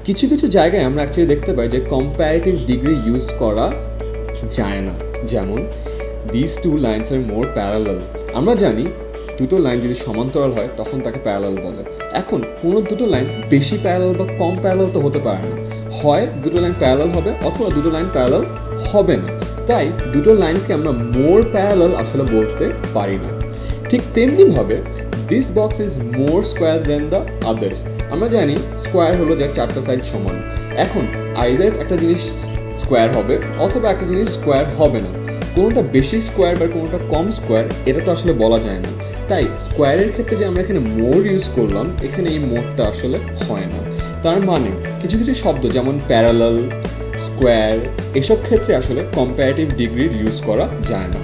কিছু কিছু জায়গায় আমরা অ্যাকচুয়ালি দেখতে পাই যে কম্প্যারেটিভ ডিগ্রি ইউজ করা যায় না। যেমন this two lines are more parallel. আমরা জানি দুটো লাইন যদি সমান্তরাল হয় তখন তাকে প্যারালাল বলে। এখন কোনো দুটো লাইন বেশি প্যারালাল বা কম প্যারালাল তো হতে পারে না, হয় দুটো লাইন প্যারালাল হবে অথবা দুটো লাইন প্যারালাল হবে না। তাই দুটো লাইনকে আমরা মোর প্যারালাল আসলে বলতে পারি না। ঠিক তেমনিভাবে this box is more square than the others. আমরা জানি স্কোয়ার হলো যে চারটা সাইড সমান। এখন আইদার একটা জিনিস স্কোয়ার হবে অথবা একটা জিনিস স্কোয়ার হবে না। কোনোটা বেশি স্কোয়ার বা কোনোটা কম স্কোয়ার এটা তো আসলে বলা যায় না। তাই স্কোয়ারের ক্ষেত্রে যে আমরা এখানে মোর ইউজ করলাম, এখানে এই মোরটা আসলে হয় না। তার মানে কিছু কিছু শব্দ যেমন প্যারালাল, স্কোয়ার, এসব ক্ষেত্রে আসলে কম্প্যারেটিভ ডিগ্রির ইউজ করা যায় না।